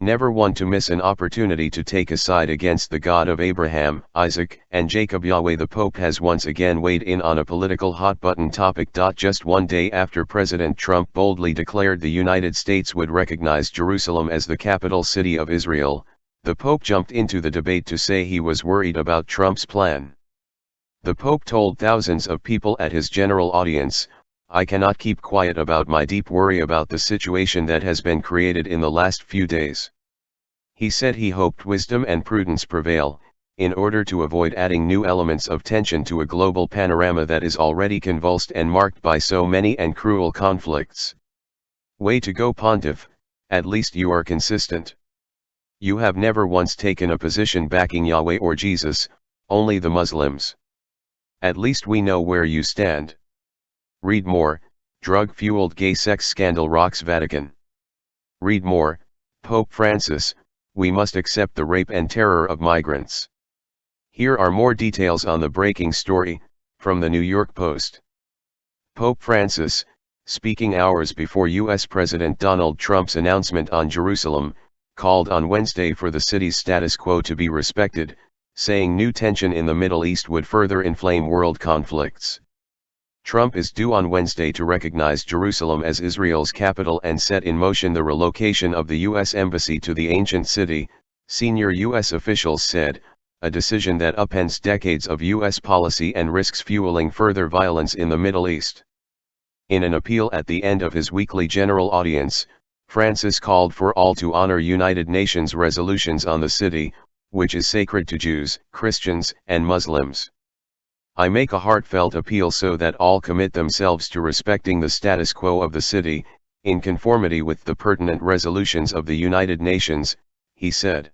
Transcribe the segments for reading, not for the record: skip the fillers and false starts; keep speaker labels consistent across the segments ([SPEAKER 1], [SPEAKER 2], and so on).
[SPEAKER 1] never one to miss an opportunity to take a side against the God of Abraham, Isaac, and Jacob. Yahweh. The Pope has once again weighed in on a political hot-button topic. Just one day after President Trump boldly declared the United States would recognize Jerusalem as the capital city of Israel, the Pope jumped into the debate to say he was worried about Trump's plan. The Pope told thousands of people at his general audience, "I cannot keep quiet about my deep worry about the situation that has been created in the last few days." He said he hoped wisdom and prudence prevail, in order to avoid adding new elements of tension to a global panorama that is already convulsed and marked by so many and cruel conflicts. Way to go, Pontiff, at least you are consistent. You have never once taken a position backing Yahweh or Jesus, only the Muslims. At least we know where you stand. Read more, drug-fueled gay sex scandal rocks Vatican. Read more, Pope Francis, we must accept the rape and terror of migrants. Here are more details on the breaking story, from the New York Post. Pope Francis, speaking hours before U.S. President Donald Trump's announcement on Jerusalem, called on Wednesday for the city's status quo to be respected, saying new tension in the Middle East would further inflame world conflicts. Trump is due on Wednesday to recognize Jerusalem as Israel's capital and set in motion the relocation of the U.S. Embassy to the ancient city, senior U.S. officials said, a decision that upends decades of U.S. policy and risks fueling further violence in the Middle East. In an appeal at the end of his weekly general audience, Francis called for all to honor United Nations resolutions on the city, which is sacred to Jews, Christians, and Muslims. I make a heartfelt appeal so that all commit themselves to respecting the status quo of the city, in conformity with the pertinent resolutions of the United Nations, he said.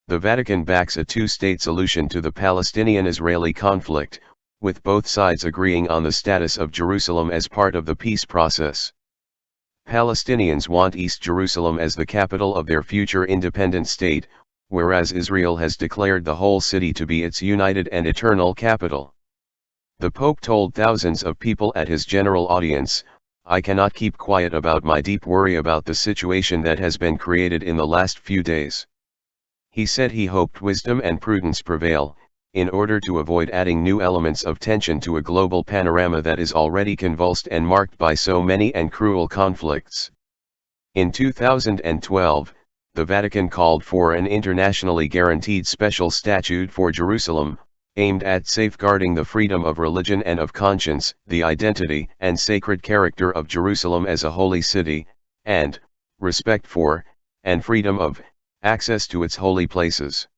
[SPEAKER 1] The Vatican backs a two-state solution to the Palestinian-Israeli conflict, with both sides agreeing on the status of Jerusalem as part of the peace process. Palestinians want East Jerusalem as the capital of their future independent state, whereas Israel has declared the whole city to be its united and eternal capital. The Pope told thousands of people at his general audience, "I cannot keep quiet about my deep worry about the situation that has been created in the last few days." He said he hoped wisdom and prudence prevail, in order to avoid adding new elements of tension to a global panorama that is already convulsed and marked by so many and cruel conflicts. In 2012, the Vatican called for an internationally guaranteed special statute for Jerusalem, aimed at safeguarding the freedom of religion and of conscience, the identity and sacred character of Jerusalem as a holy city, and respect for, and freedom of, access to its holy places.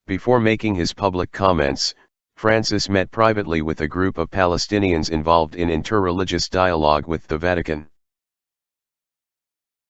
[SPEAKER 1] Before making his public comments, Francis met privately with a group of Palestinians involved in interreligious dialogue with the Vatican.